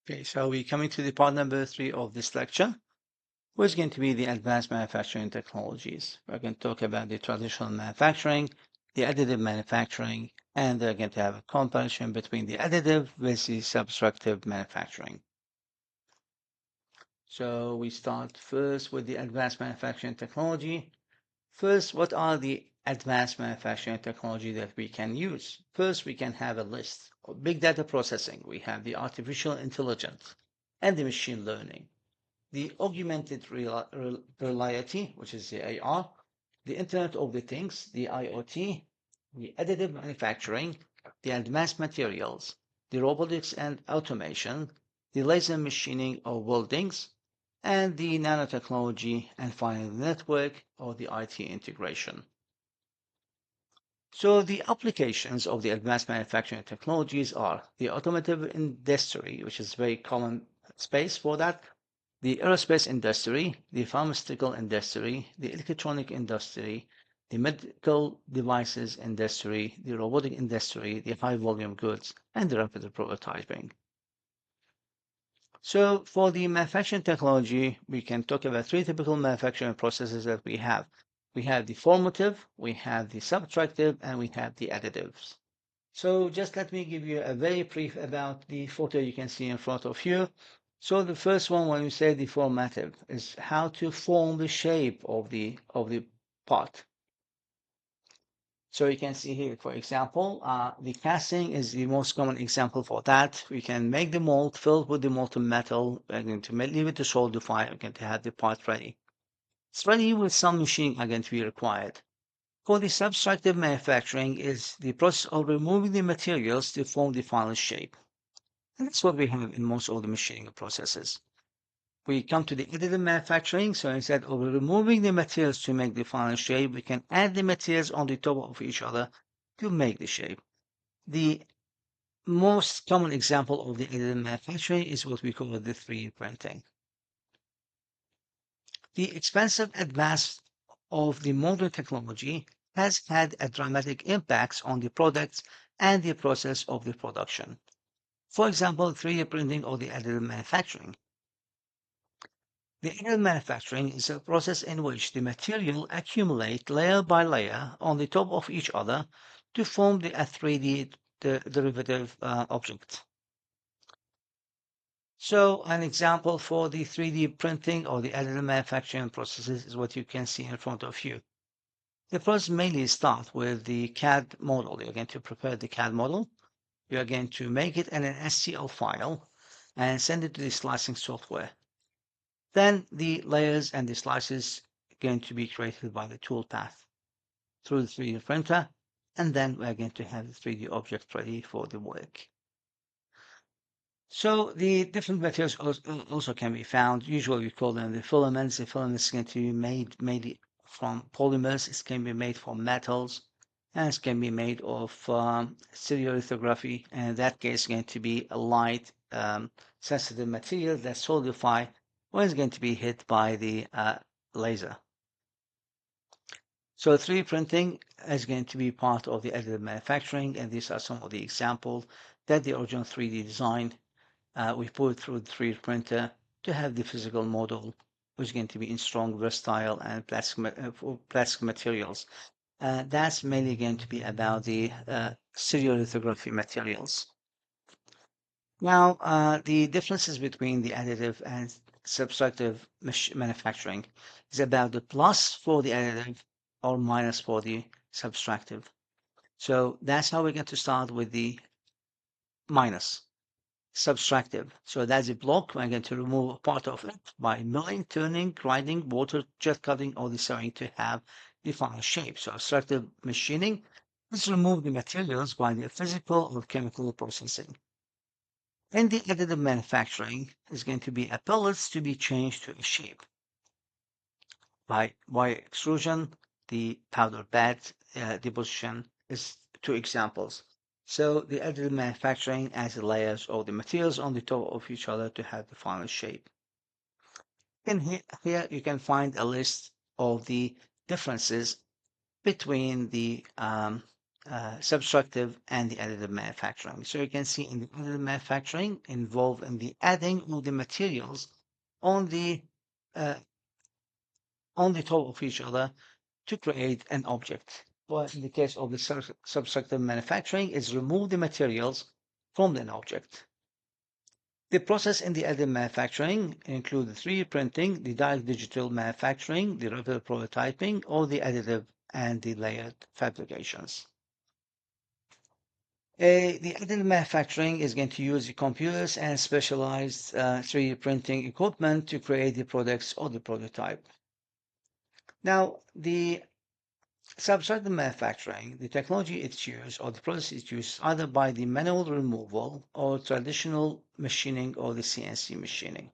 Okay, so we're coming to the part number 3 of this lecture, which is going to be the advanced manufacturing technologies. We're going to talk about the traditional manufacturing, the additive manufacturing, and they're going to have a comparison between the additive with the subtractive manufacturing. So we start first with the advanced manufacturing technology. First, what are the advanced manufacturing technology that we can use? First, we can have a list of big data processing. We have the artificial intelligence and the machine learning, the augmented reality, which is the AR, the Internet of the Things, the IoT, the additive manufacturing, the advanced materials, the robotics and automation, the laser machining of weldings, and the nanotechnology, and finally the network or the IT integration. So the applications of the advanced manufacturing technologies are the automotive industry, which is very common space for that, the aerospace industry, the pharmaceutical industry, the electronic industry, the medical devices industry, the robotic industry, the high volume goods, and the rapid prototyping. So for the manufacturing technology, we can talk about three typical manufacturing processes that we have. We have the formative, we have the subtractive, and we have the additives. So just let me give you a very brief about the photo you can see in front of you. So the first one, when we say the formative, is how to form the shape of the part. So you can see here, for example, the casting is the most common example for that. We can make the mold filled with the molten metal. We're going to leave it to solidify. We're going to have the part ready. It's ready with some machining are going to be required. For the subtractive manufacturing is the process of removing the materials to form the final shape. And that's what we have in most of the machining processes. We come to the additive manufacturing. So instead of removing the materials to make the final shape, we can add the materials on the top of each other to make the shape. The most common example of the additive manufacturing is what we call the 3D printing. The expensive advance of the modern technology has had a dramatic impact on the products and the process of the production. For example, 3D printing or the additive manufacturing. The additive manufacturing is a process in which the material accumulate layer by layer on the top of each other to form a 3D derivative object. So an example for the 3D printing or the additive manufacturing processes is what you can see in front of you. The process mainly starts with the CAD model. You're going to prepare the CAD model. You are going to make it in an STL file and send it to the slicing software. Then the layers and the slices are going to be created by the toolpath through the 3D printer, and then we're going to have the 3D object ready for the work. So the different materials also can be found. Usually we call them the filaments. The filaments can be made from polymers. It can be made from metals, and it can be made of stereolithography. And in that case, it's going to be a light, sensitive material that solidify when it's going to be hit by the laser. So 3D printing is going to be part of the additive manufacturing, and these are some of the examples that the original 3D design we put through the 3D printer to have the physical model, which is going to be in strong, versatile, and plastic materials. That's mainly going to be about the stereolithography materials. Now, the differences between the additive and subtractive manufacturing is about the plus for the additive or minus for the subtractive. So that's how we're going to start with the minus. Subtractive. So that's a block. We're going to remove a part of it by milling, turning, grinding, water jet cutting, or the sewing to have the final shape. So subtractive machining is remove the materials by the physical or chemical processing. And the additive manufacturing is going to be a pellets to be changed to a shape by wire extrusion, the powder bed deposition is two examples. So the additive manufacturing adds the layers of the materials on the top of each other to have the final shape. And here you can find a list of the differences between the subtractive and the additive manufacturing. So you can see in the additive manufacturing involved in the adding of the materials on the uh, on the top of each other to create an object. But in the case of the subtractive manufacturing, is remove the materials from an object. The process in the additive manufacturing include the 3D printing, the direct digital manufacturing, the rapid prototyping, or the additive and the layered fabrications. The additive manufacturing is going to use the computers and specialized 3D printing equipment to create the products or the prototype. Now, the subtractive manufacturing, the technology it's used or the process it's used either by the manual removal or traditional machining or the CNC machining.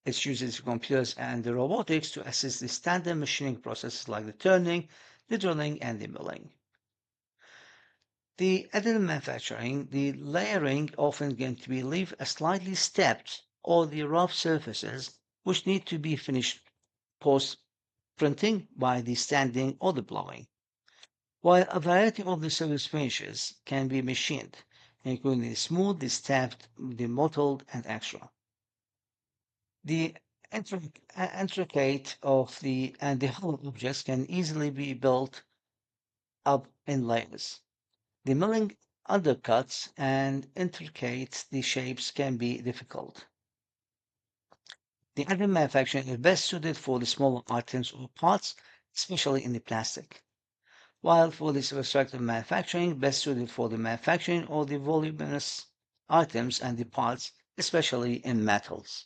It uses computers and the robotics to assist the standard machining processes like the turning, the drilling, and the milling. The additive manufacturing, the layering often going to be leave a slightly stepped or the rough surfaces which need to be finished post printing by the standing or the blowing. While a variety of the surface finishes can be machined, including the smooth, the stamped, the mottled, and extra. The intricate of the and the hollow objects can easily be built up in layers. The milling undercuts and intricate the shapes can be difficult. The additive manufacturing is best suited for the smaller items or parts, especially in the plastic, while for the subtractive manufacturing, best suited for the manufacturing of the voluminous items and the parts, especially in metals.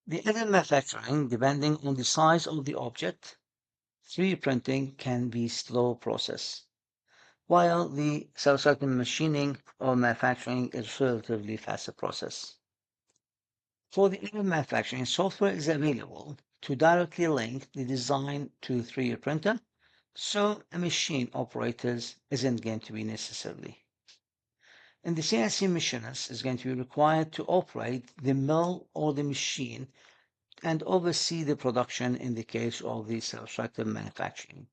The additive manufacturing, depending on the size of the object, 3D printing can be slow process, while the subtractive machining or manufacturing is relatively faster process. For the additive manufacturing, software is available to directly link the design to 3D printer, so a machine operators isn't going to be necessarily. And the CNC machinist is going to be required to operate the mill or the machine and oversee the production in the case of the subtractive manufacturing.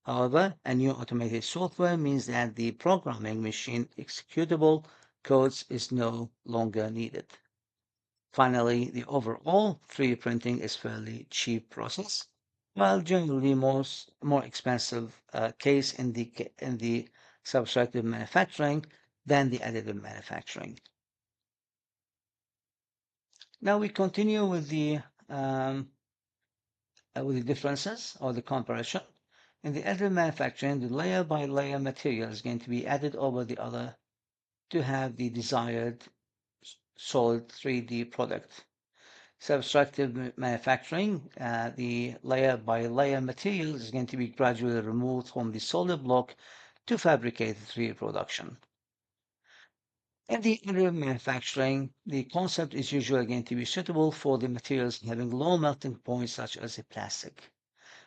However, a new automated software means that the programming machine executable codes is no longer needed. Finally, the overall 3D printing is fairly cheap process, while generally more expensive case in the subtractive manufacturing than the additive manufacturing. Now we continue with the differences or the comparison. In the additive manufacturing, the layer by layer material is going to be added over the other to have the desired solid 3D product. Subtractive manufacturing, the layer by layer material is going to be gradually removed from the solid block to fabricate the 3D production. In the additive manufacturing, the concept is usually going to be suitable for the materials having low melting points such as the plastic.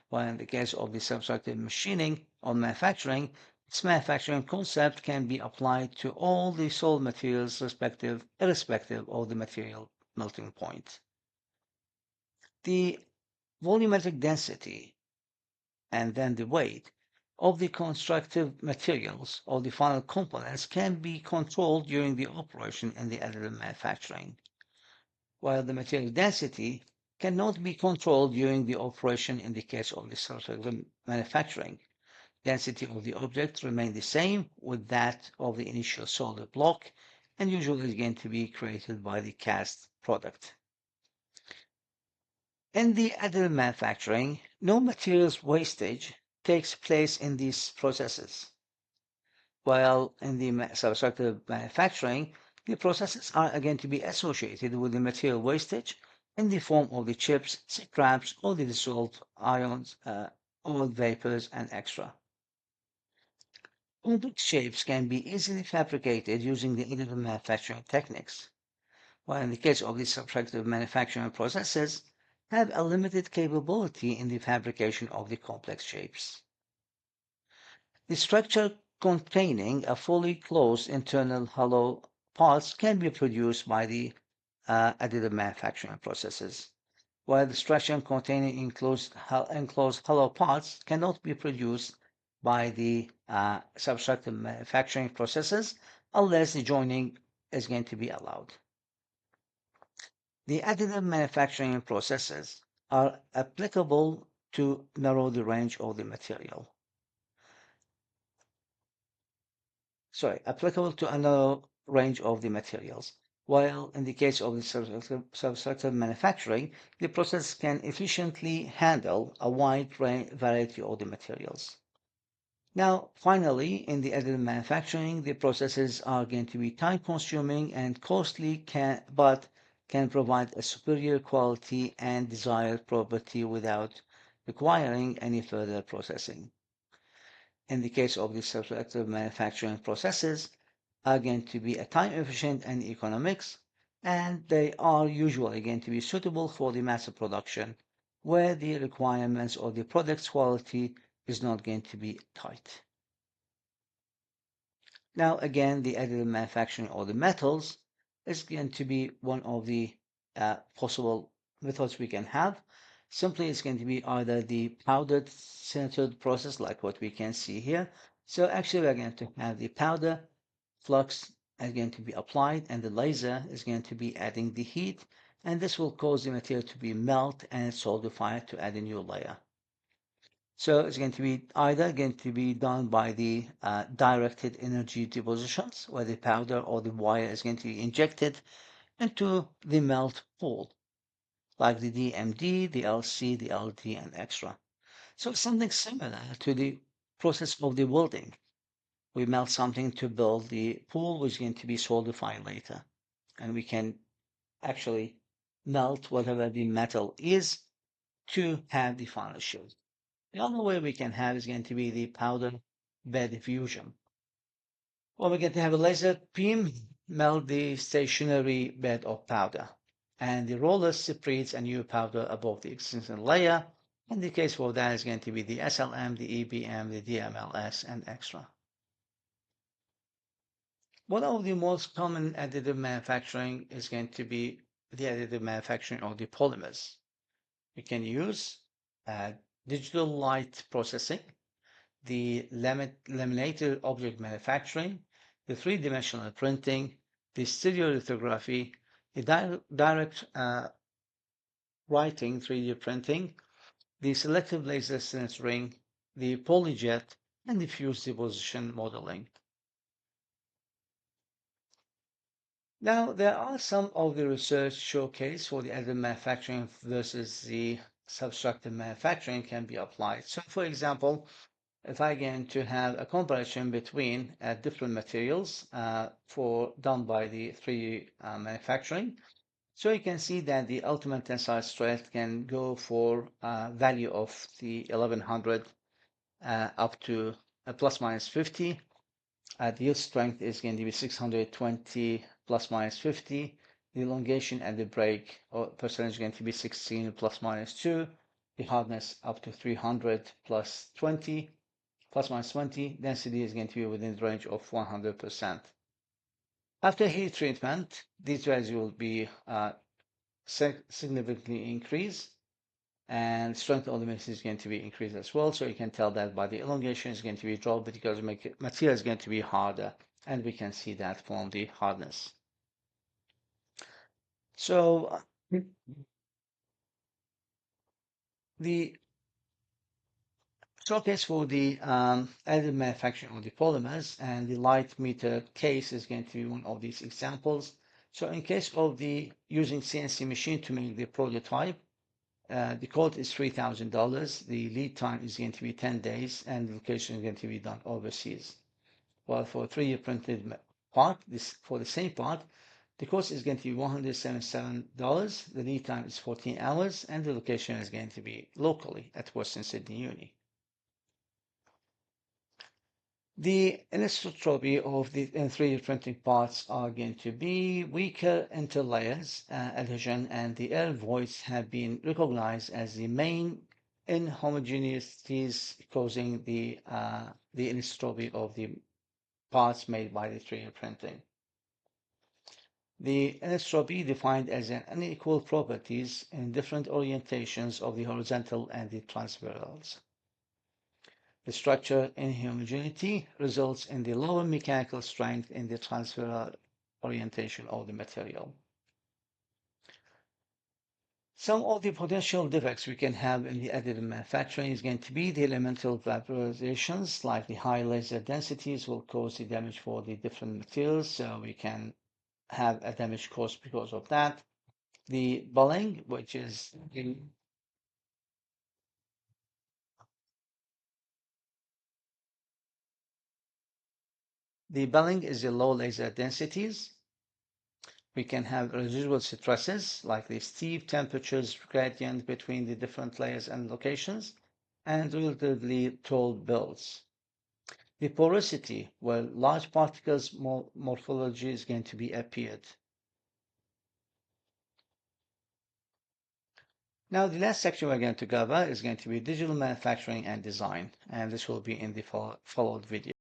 While in the case of the subtractive machining or manufacturing, its manufacturing concept can be applied to all the solid materials irrespective of the material melting point. The volumetric density and then the weight of the constructive materials or the final components can be controlled during the operation in the additive manufacturing, while the material density cannot be controlled during the operation in the case of the subtractive manufacturing. Density of the object remains the same with that of the initial solid block and usually is going to be created by the cast product. In the additive manufacturing, no materials wastage takes place in these processes, while in the subtractive manufacturing, the processes are again to be associated with the material wastage in the form of the chips, scraps, or the dissolved ions, or vapors, and extra. Complex shapes can be easily fabricated using the additive manufacturing techniques, while in the case of the subtractive manufacturing processes, have a limited capability in the fabrication of the complex shapes. The structure containing a fully closed internal hollow parts can be produced by the additive manufacturing processes. while the structure containing enclosed hollow parts cannot be produced by the subtractive manufacturing processes unless the joining is going to be allowed. The additive manufacturing processes are applicable to narrow the range of the material. Applicable to a narrow range of the materials. While in the case of the subtractive manufacturing, the process can efficiently handle a wide variety of the materials. Now, finally, in the additive manufacturing, the processes are going to be time-consuming and costly, but can provide a superior quality and desired property without requiring any further processing. In the case of the subtractive manufacturing processes, are going to be a time efficient and economics, and they are usually going to be suitable for the mass production, where the requirements of the product's quality is not going to be tight. Now, again, the additive manufacturing of the metals is going to be one of the possible methods we can have. Simply, it's going to be either the powdered sintered process, like what we can see here. So actually, we're going to have the powder flux is going to be applied, and the laser is going to be adding the heat, and this will cause the material to be melt and solidify to add a new layer. So it's going to be either going to be done by the directed energy depositions, where the powder or the wire is going to be injected into the melt pool, like the DMD, the LC, the LD, and extra. So something similar to the process of the welding. We melt something to build the pool, which is going to be solidified later. And we can actually melt whatever the metal is to have the final shape. The other way we can have is going to be the powder bed fusion. Well, we're going to have a laser beam melt the stationary bed of powder, and the roller separates a new powder above the existing layer. In the case for that is going to be the SLM, the EBM, the DMLS, and extra. One of the most common additive manufacturing is going to be the additive manufacturing of the polymers. We can use digital light processing, the laminated object manufacturing, the three-dimensional printing, the stereolithography, the direct writing 3D printing, the selective laser sintering, the polyjet, and the fused deposition modeling. Now, there are some of the research showcase for the additive manufacturing versus the subtractive manufacturing can be applied. So, for example, if I going to have a comparison between different materials done by the 3D manufacturing, so you can see that the ultimate tensile strength can go for a value of the 1100 up to plus minus 50. The yield strength is going to be 620 plus minus 50. The elongation and the break percentage is going to be 16 plus minus 2. The hardness up to 300 plus 20, plus minus 20. Density is going to be within the range of 100%. After heat treatment, these values will be significantly increased, and strength of the mix is going to be increased as well. So you can tell that by the elongation is going to be dropped because the material is going to be harder, and we can see that from the hardness. So the showcase for the additive manufacturing of the polymers and the light meter case is going to be one of these examples. So in case of the using CNC machine to make the prototype, the quote is $3,000. The lead time is going to be 10 days, and the location is going to be done overseas. While for a 3D printed part, for the same part, the cost is going to be $177. The lead time is 14 hours, and the location is going to be locally at Western Sydney Uni. The anisotropy of the 3D printing parts are going to be weaker interlayers adhesion, and the air voids have been recognized as the main inhomogeneities causing the anisotropy of the parts made by the 3D printing. The anisotropy defined as an unequal properties in different orientations of the horizontal and the transversals. The structure inhomogeneity results in the lower mechanical strength in the transversal orientation of the material. Some of the potential defects we can have in the additive manufacturing is going to be the elemental vaporizations, like the high laser densities will cause the damage for the different materials, so we can have a damage caused because of that. The bulling, which is the bulling is the low laser densities. We can have residual stresses like the steep temperatures gradient between the different layers and locations, and relatively tall builds. The porosity, where large particles morphology is going to be appeared. Now, the last section we're going to cover is going to be digital manufacturing and design, and this will be in the followed video.